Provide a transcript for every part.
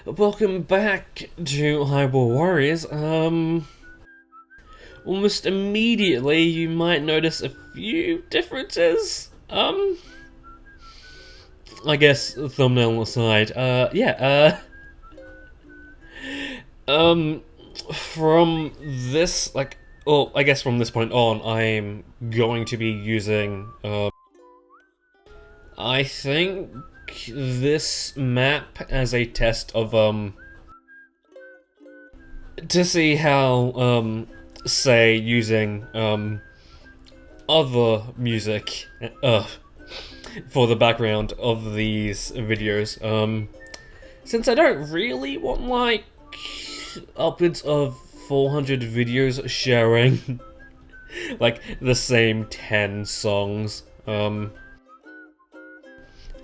Welcome back to Hyrule Warriors. Almost immediately you might notice a few differences. I guess thumbnail aside, um, from this, I guess from this point on, I'm going to be using, I think this map as a test of, to see how, say, using, other music, for the background of these videos, since I don't really want, like, upwards of 400 videos sharing, like, the same 10 songs,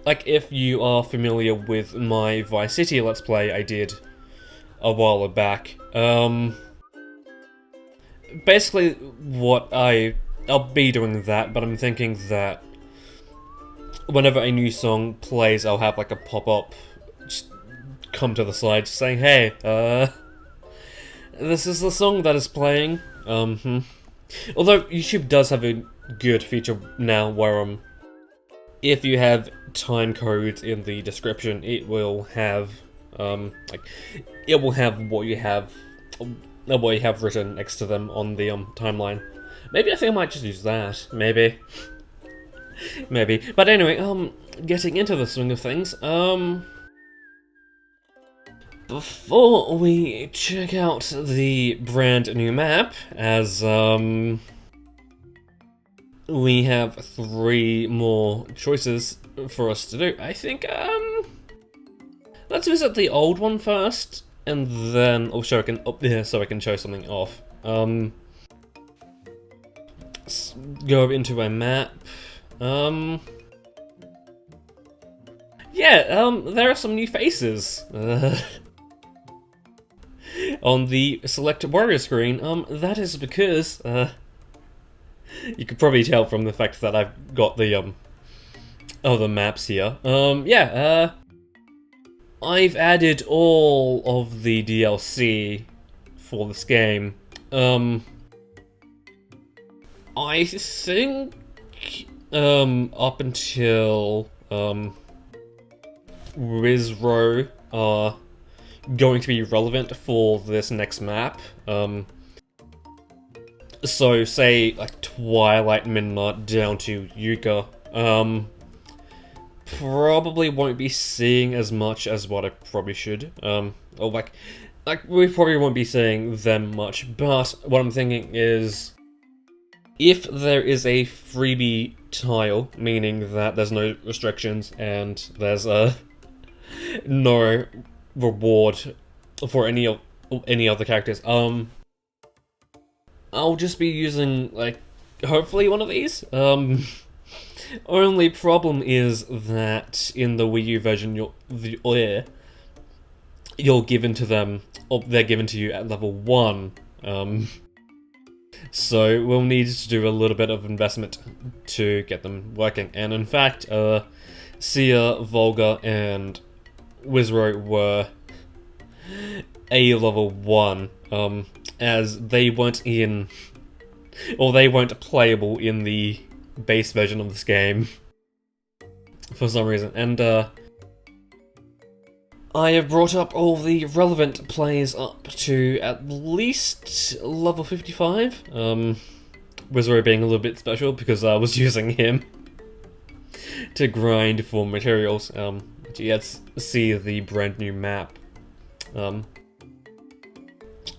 like, if you are familiar with my Vice City Let's Play I did a while back, basically I'll be doing that, but I'm thinking that whenever a new song plays, I'll have like a pop-up just come to the side saying, hey, this is the song that is playing. Although YouTube does have a good feature now where if you have time codes in the description, it will have it will have what you have written next to them on the timeline. Maybe I think I might just use that. Maybe. Maybe. But anyway, getting into the swing of things, before we check out the brand new map, as, we have 3 more choices for us to do, I think, let's visit the old one first, and then, so I can show something off. Let's go into a map. There are some new faces on the select warrior screen. That is because, you could probably tell from the fact that I've got the, other maps here. I've added all of the DLC for this game. I think, up until, Wizrow are going to be relevant for this next map. So say, like, Twilight Minma down to Yuka, probably won't be seeing as much as what I probably should. Or like, we probably won't be seeing them much, but what I'm thinking is, if there is a freebie tile, meaning that there's no restrictions and there's no reward for any other characters, I'll just be using, like, hopefully one of these. Only problem is that in the Wii U version, you're given to them, or they're given to you at level 1. So we'll need to do a little bit of investment to get them working. And in fact, Sia, Volga, and Wizrow were a level 1, as they weren't playable in the base version of this game for some reason. And I have brought up all the relevant plays up to at least level 55. Wizrow being a little bit special because I was using him to grind for materials. Let's see the brand new map.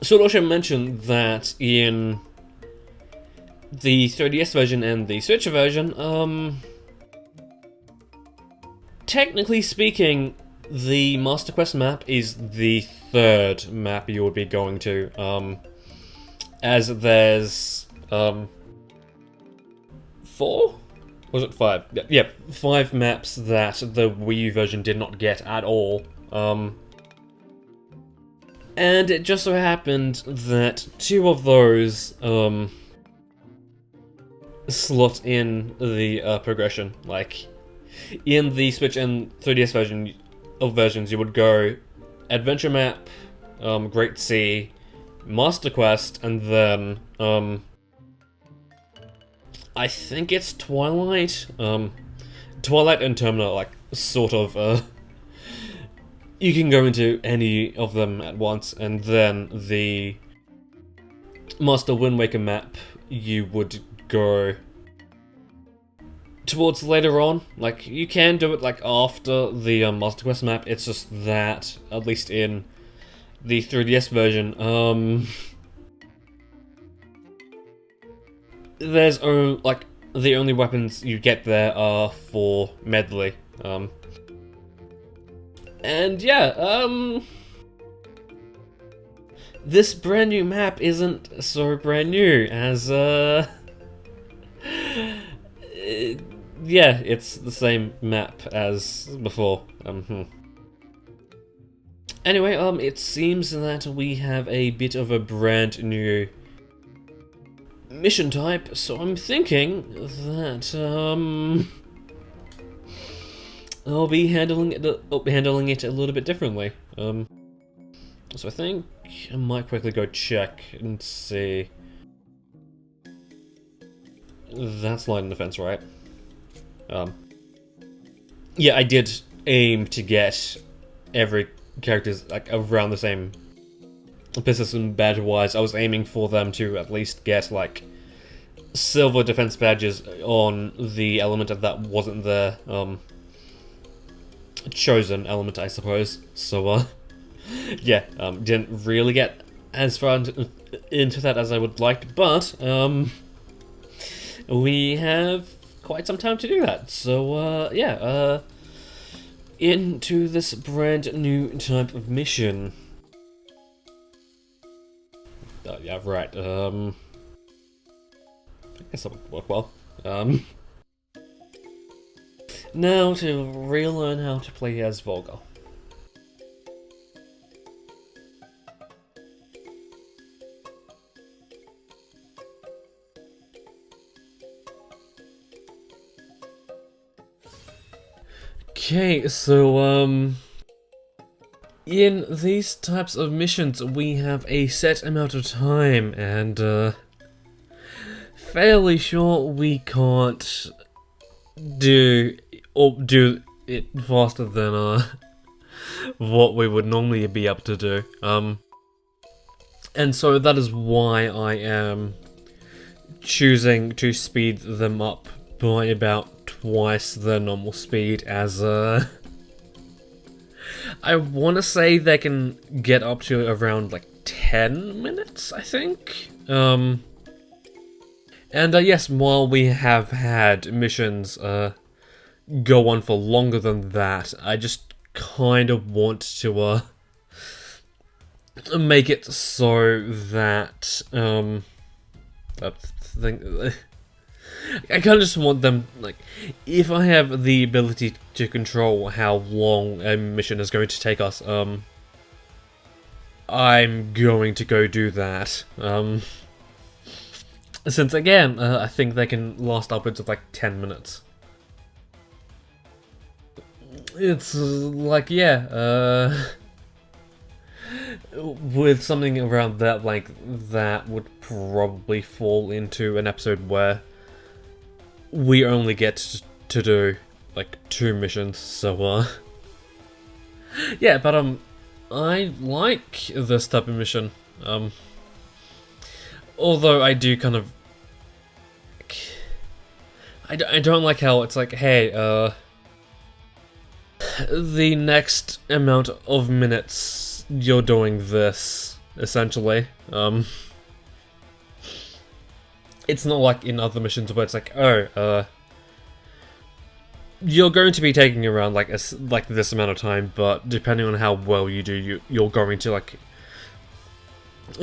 Should also mention that in the 3DS version and the Switch version, technically speaking, the Master Quest map is the 3rd map you would be going to, as there's, 4? Was it 5? Yeah, 5 maps that the Wii U version did not get at all, and it just so happened that 2 of those, slot in the, progression. Like, in the Switch and 3DS versions, you would go Adventure Map, Great Sea, Master Quest, and then, I think it's Twilight. Twilight and Terminal, like, sort of, you can go into any of them at once, and then the Master Wind Waker map, you would go towards later on. Like, you can do it, like, after the Master Quest map, it's just that, at least in the 3DS version, there's only, like, the only weapons you get there are for Medley, and yeah, this brand new map isn't so brand new, as, yeah, it's the same map as before. Anyway, it seems that we have a bit of a brand new mission type, so I'm thinking that, I'll be handling it a little bit differently. So I think I might quickly go check and see. That's line defense, right? Yeah, I did aim to get every character's like around the same position badge-wise. I was aiming for them to at least get like silver defense badges on the element that wasn't the chosen element, I suppose. So yeah, didn't really get as far into that as I would like, but we have quite some time to do that. So yeah, into this brand new type of mission. Yeah, right. I guess that would work well. Now to relearn how to play as Volga. Okay, so, in these types of missions, we have a set amount of time, and, fairly sure we can't do it faster than, what we would normally be able to do. And so that is why I am choosing to speed them up by about twice the normal speed, as I want to say they can get up to around like 10 minutes, I think. And yes, while we have had missions go on for longer than that, I just kind of want to make it so that I kind of just want them, like, if I have the ability to control how long a mission is going to take us, I'm going to go do that. Since, again, I think they can last upwards of, like, 10 minutes. It's, like, yeah, with something around that length, that would probably fall into an episode where we only get to do like 2 missions, so yeah, but I like this type of mission. Although I do kind of I don't like how it's like, hey, the next amount of minutes you're doing this, essentially. It's not like in other missions where it's like, oh, you're going to be taking around like this amount of time, but depending on how well you do, you're going to like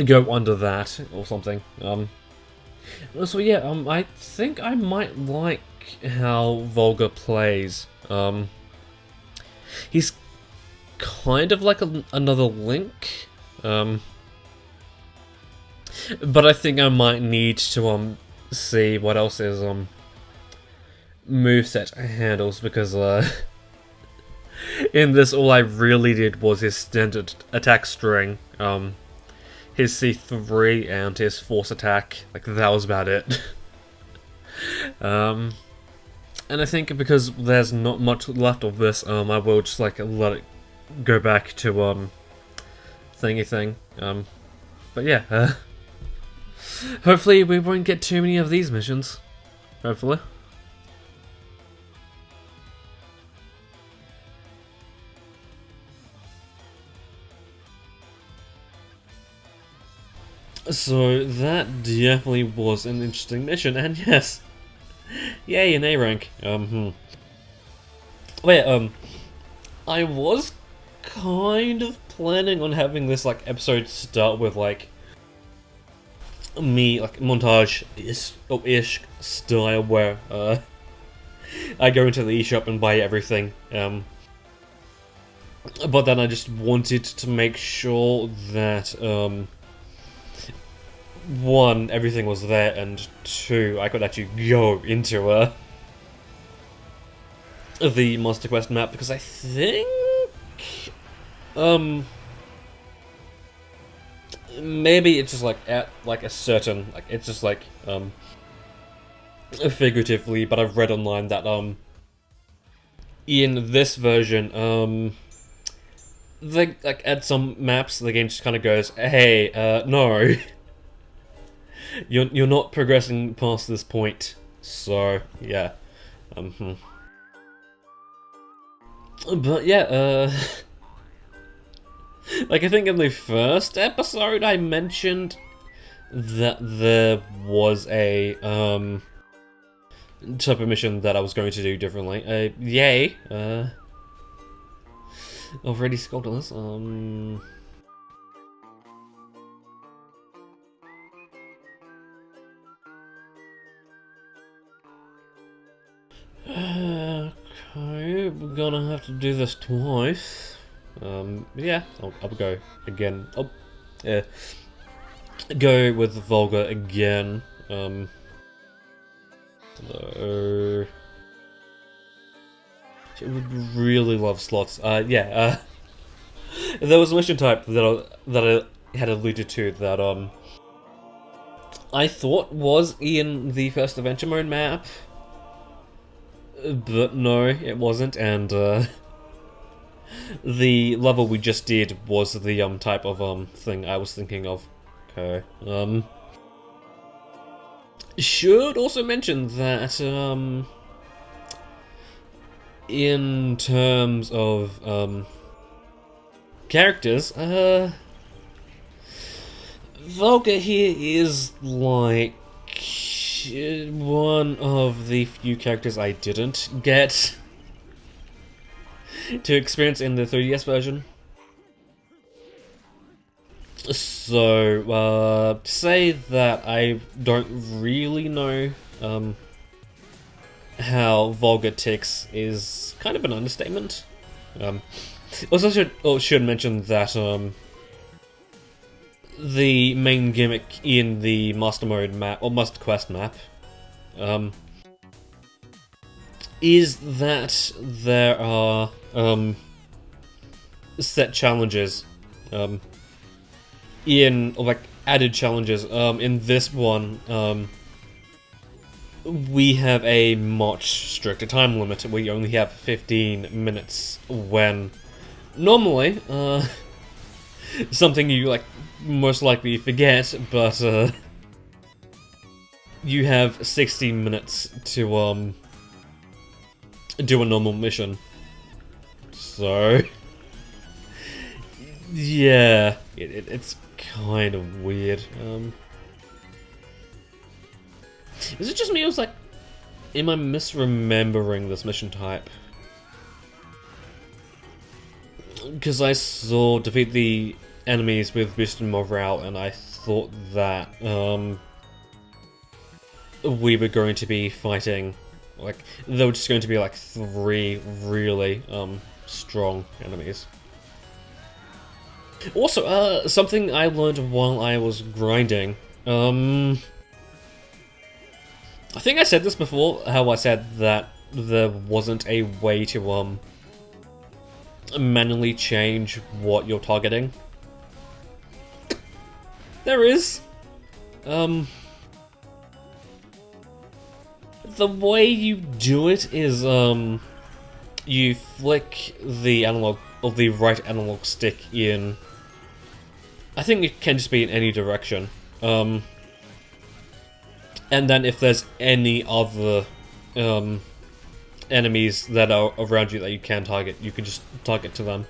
go under that or something. So yeah, I think I might like how Volga plays. He's kind of like another Link. But I think I might need to see what else his moveset handles, because In this, all I really did was his standard attack string, his C3 and his force attack. Like, that was about it. And I think because there's not much left of this, I will just like let it go back to thingy thing. But yeah, hopefully we won't get too many of these missions. Hopefully. So that definitely was an interesting mission, and yes, yay, an A rank. Wait, I was kind of planning on having this like episode start with like me like montage-ish style where I go into the eShop and buy everything. But then I just wanted to make sure that one, everything was there, and two, I could actually go into the Monster Quest map, because I think maybe it's just like at like a certain, like it's just like figuratively, but I've read online that in this version they, like at some maps the game just kind of goes, hey, no. You're not progressing past this point, so yeah. But yeah, like I think in the first episode I mentioned that there was a type of mission that I was going to do differently. Yay! Already scrolled on this. Okay, we're gonna have to do this twice. Yeah, I'll go again. Oh, yeah. Go with Volga again. So she would really love slots. Yeah. There was a mission type that I had alluded to that I thought was in the first adventure mode map. But no, it wasn't, and the level we just did was the type of thing I was thinking of. Okay. Should also mention that in terms of characters, Volga here is like one of the few characters I didn't get to experience in the 3DS version. So, to say that I don't really know how Volga ticks is kind of an understatement. Also should mention that the main gimmick in the Master Mode map, or Master Quest map, is that there are set challenges, or like added challenges. In this one, we have a much stricter time limit. We only have 15 minutes when normally, something you like most likely forget, but you have 60 minutes to do a normal mission. So yeah, it's kind of weird. Is it just me? It was like, am I misremembering this mission type? Because I saw defeat the enemies with boosted morale, and I thought that we were going to be fighting, like, there were just going to be like 3 really strong enemies. Also, something I learned while I was grinding, I think I said this before, how I said that there wasn't a way to manually change what you're targeting. There is. The way you do it is, you flick the analog, or the right analog stick in. I think it can just be in any direction. And then if there's any other, enemies that are around you that you can target, you can just target to them.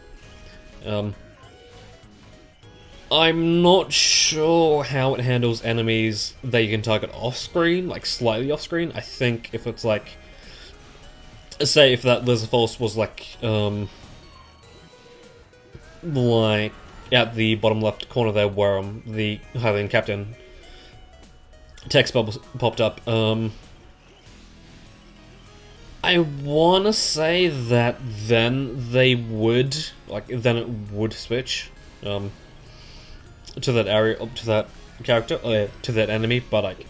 I'm not sure how it handles enemies that you can target off-screen, like slightly off-screen. I think if it's like, say if that Lizardfolce was like at the bottom left corner there where the Hylian Captain text bubble popped up, I wanna say that then they would, then it would switch, to that area, up to that character, to that enemy, but like,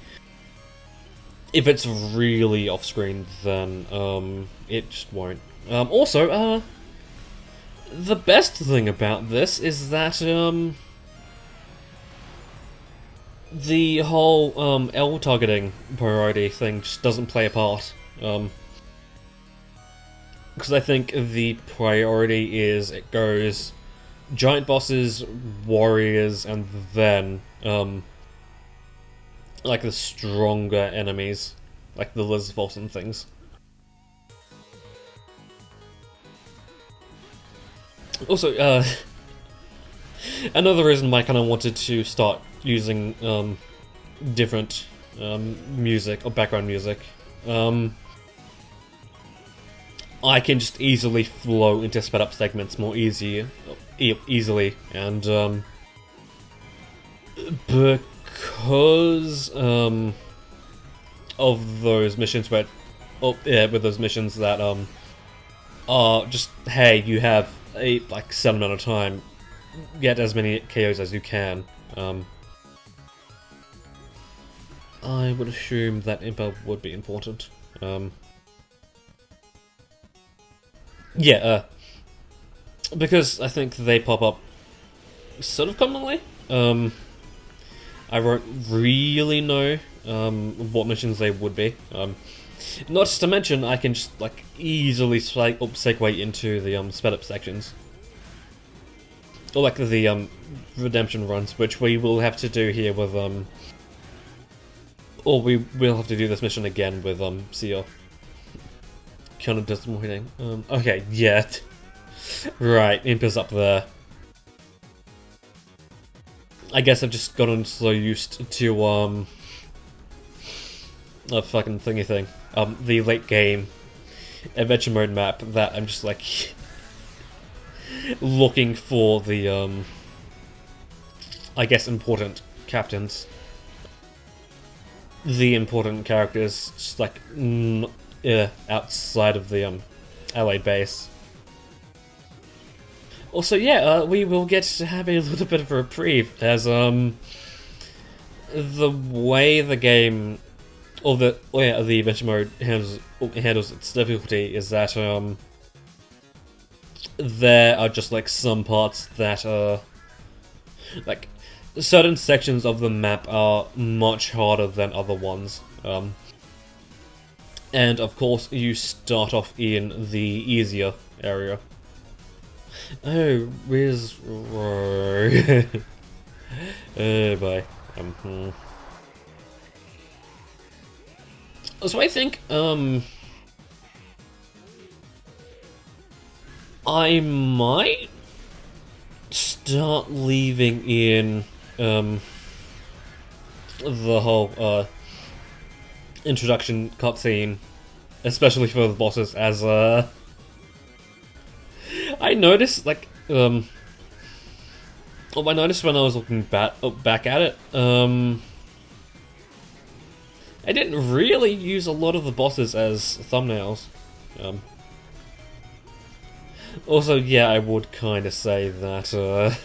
if it's really off-screen, then, it just won't. Also, the best thing about this is that, the whole, L targeting priority thing just doesn't play a part, because I think the priority is, it goes giant bosses, warriors, and then, like the stronger enemies, like the Lizardfolce and things. Also, another reason I kind of wanted to start using, different, music, or background music, I can just easily flow into sped up segments more easily, and because of those missions where, with those missions that are just, hey, you have a set amount of time, get as many KOs as you can. I would assume that Impa would be important. Yeah, because I think they pop up sort of commonly. I don't really know what missions they would be. Not to mention, I can just easily segue into the sped up sections, or like the redemption runs, which we will have to do here with or we will have to do this mission again with Seal. Kind of disappointing. Okay, yeah. Right, Impa's up there. I guess I've just gotten so used to a fucking thingy thing. The late game adventure mode map that I'm just looking for the I guess important captains. The important characters just outside of the allied base. Also, yeah, we will get to have a little bit of a reprieve as the way the game, or the adventure mode handles its difficulty is that there are just some parts that certain sections of the map are much harder than other ones. And of course, you start off in the easier area. Oh, where's Roy? Oh boy. So I think I might start leaving in the whole introduction cutscene, especially for the bosses, as I noticed I noticed when I was looking back at it, I didn't really use a lot of the bosses as thumbnails. Also, yeah, I would kind of say that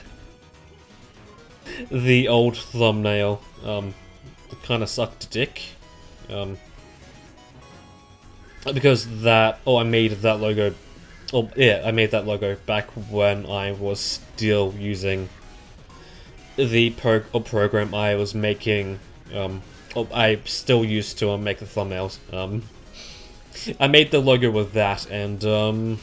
the old thumbnail kind of sucked dick. Because I made that logo Oh yeah, I made that logo back when I was still using the program I was making. I still used to make the thumbnails. I made the logo with that, and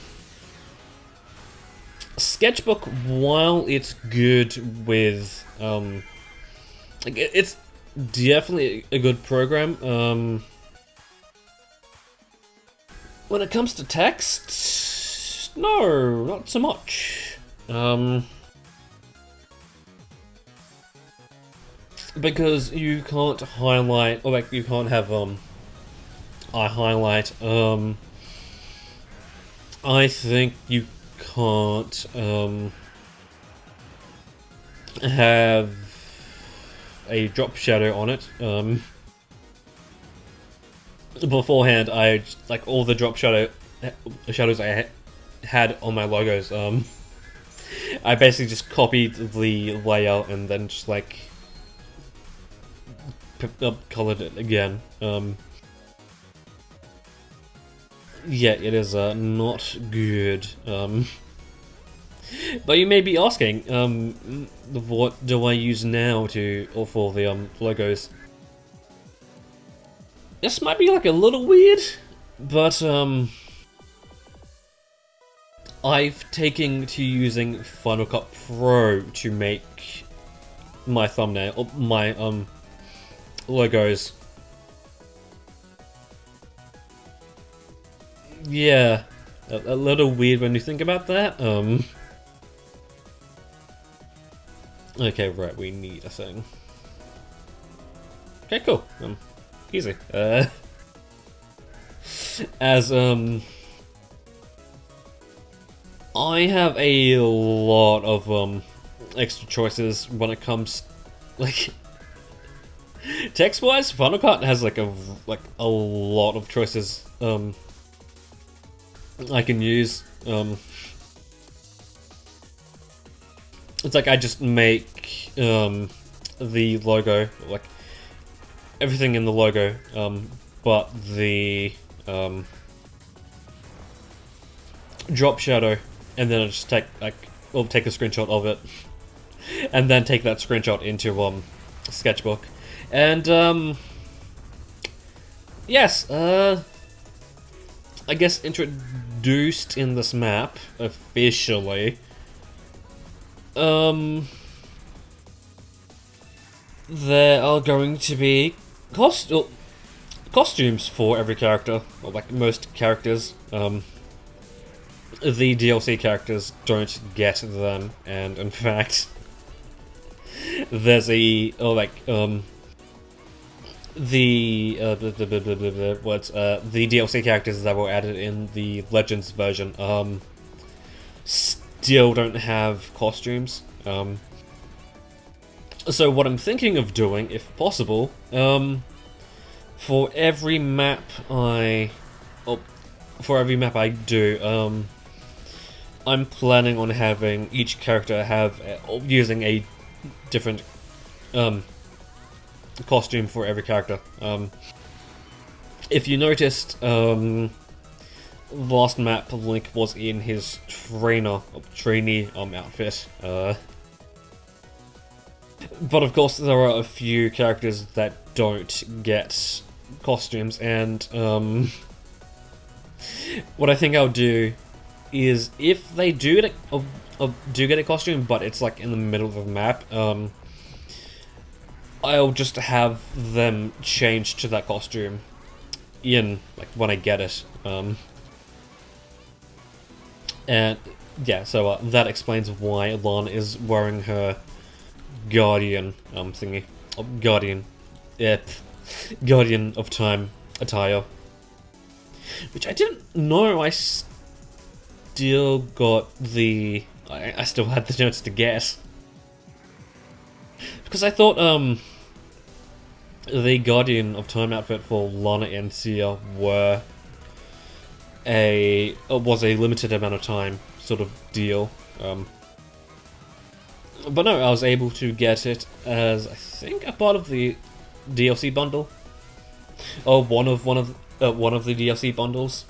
Sketchbook, while it's good with like it's definitely a good program. When it comes to text, no, not so much. Because you can't highlight, or like you can't have I highlight. I think you can't have a drop shadow on it. Beforehand, I like all the drop shadows I had on my logos. I basically just copied the layout and then just like colored it again. Yeah, it is not good. But you may be asking, what do I use now for the logos? This might be like a little weird, but I've taken to using Final Cut Pro to make my thumbnail, or my logos. Yeah, a little weird when you think about that. Okay, right, we need a thing. Okay, cool. Easy. As I have a lot of extra choices when it comes, like, text-wise. Final Cut has like a lot of choices I can use. It's like I just make the logo, like everything in the logo, but the drop shadow, and then I just take a screenshot of it, and then take that screenshot into Sketchbook, and yes, I guess introduced in this map officially. There are going to be costumes for every character, or like most characters. The DLC characters don't get them, and in fact, there's the DLC characters that were added in the Legends version still don't have costumes. So what I'm thinking of doing, if possible, for every map I do, I'm planning on having each character have using a different costume for every character. If you noticed, last map Link was in his trainee outfit. But of course, there are a few characters that don't get costumes, and what I think I'll do is, if they do get a costume, but it's like in the middle of the map, I'll just have them change to that costume in like when I get it. And yeah, so that explains why Lan is wearing her Guardian thingy. Guardian. Yeah. Guardian of Time attire. Which I didn't know I still got the... I still had the notes to guess. Because I thought the Guardian of Time outfit for Lana and Sia was a limited amount of time sort of deal. But no, I was able to get it as, I think, a part of the DLC bundle, or one of the DLC bundles.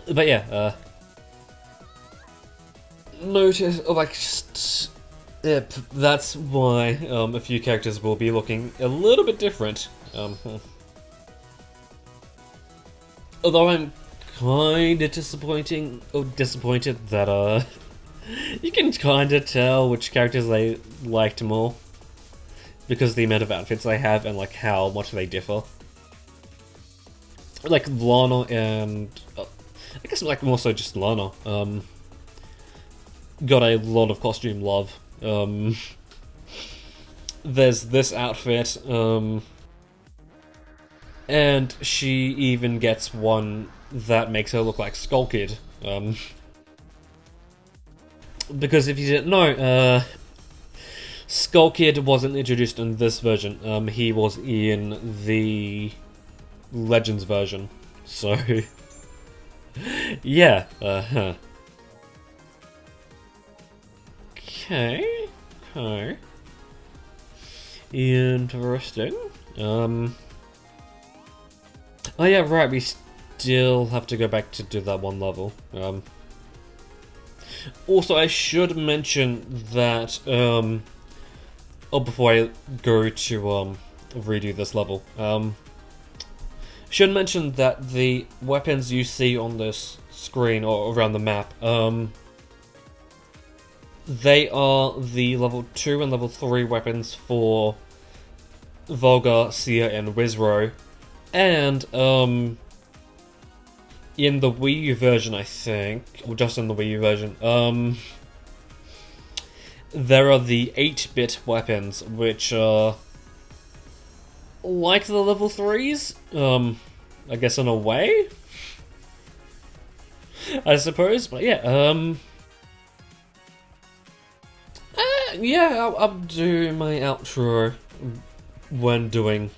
But yeah, notice, like, just, yep, that's why a few characters will be looking a little bit different. Although I'm kinda disappointed that, you can kinda tell which characters I liked more. Because of the amount of outfits they have and, like, how much they differ. Like, Lana and... I guess, like, more so just Lana. Got a lot of costume love. There's this outfit, and she even gets one that makes her look like Skull Kid. Because if you didn't know, Skull Kid wasn't introduced in this version. He was in the Legends version. So, yeah. Okay. Okay. Interesting. Oh yeah, right. We still have to go back to do that one level. Also, I should mention that. Before I go to redo this level, should mention that the weapons you see on this screen or around the map, they are the level 2 and level 3 weapons for Volga, Sia, and Wizro, and in the Wii U version, I think, or just in the Wii U version, there are the 8-bit weapons, which are like the level 3s, I guess in a way, I suppose, but yeah, yeah, I'll do my outro when redoing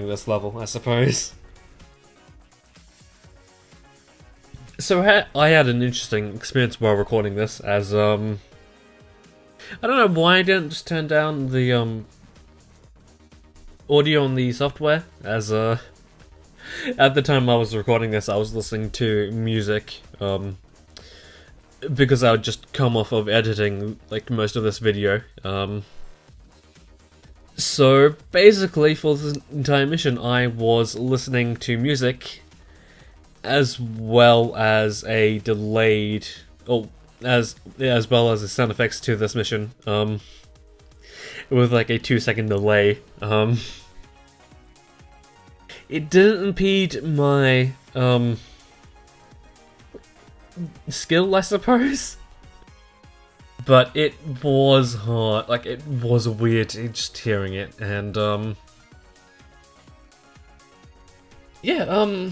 this level, I suppose. So I had an interesting experience while recording this, as, I don't know why I didn't just turn down the, audio on the software, as, at the time I was recording this, I was listening to music, because I would just come off of editing, like, most of this video, so, basically, for this entire mission, I was listening to music, as well as a delayed, as well as the sound effects to this mission, with like a 2-second delay. It didn't impede my skill, I suppose, but it was hard. Like, it was weird just hearing it, and yeah,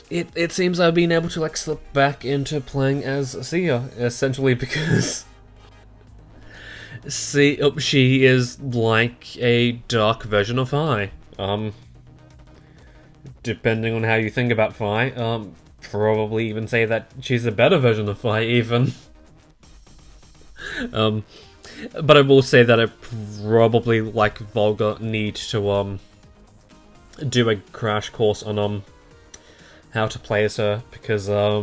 It seems I've been able to, like, slip back into playing as Sia, essentially because she is like a dark version of Vi. Depending on how you think about Vi, probably even say that she's a better version of Vi, even. But I will say that I probably, like Volga, need to, do a crash course on, how to play as her, because, I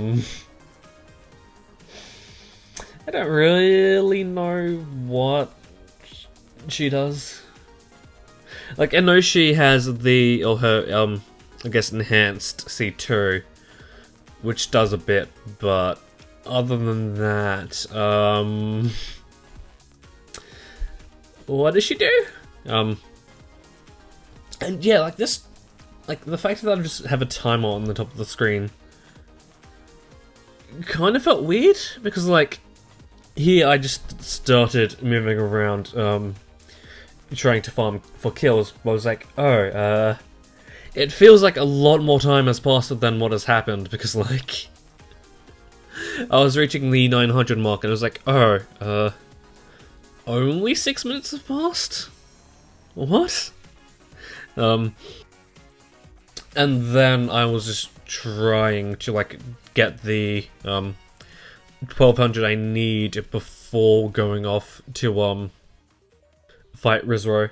don't really know what she does. Like, I know she has her, I guess, enhanced C2, which does a bit, but other than that, what does she do? And yeah, like this, like, the fact that I just have a timer on the top of the screen kind of felt weird, because, like, here I just started moving around, trying to farm for kills. I was like, oh, it feels like a lot more time has passed than what has happened, because, like, I was reaching the 900 mark, and I was like, oh, only 6 minutes have passed? What? And then I was just trying to, like, get the 1200 I need before going off to fight Rizro.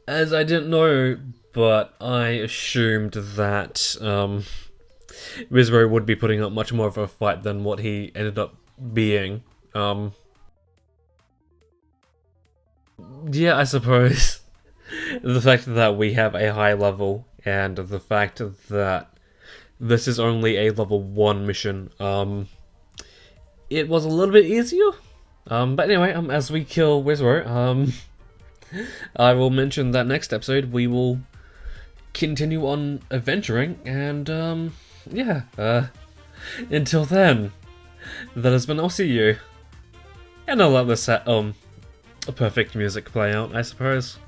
As I didn't know but I assumed that Wizro would be putting up much more of a fight than what he ended up being. Yeah, I suppose. The fact that we have a high level, and the fact that this is only a level 1 mission, it was a little bit easier. But anyway, as we kill Wizro, I will mention that next episode we will continue on adventuring, and yeah, until then, that has been I'll see you, and I'll let this a perfect music play out, I suppose.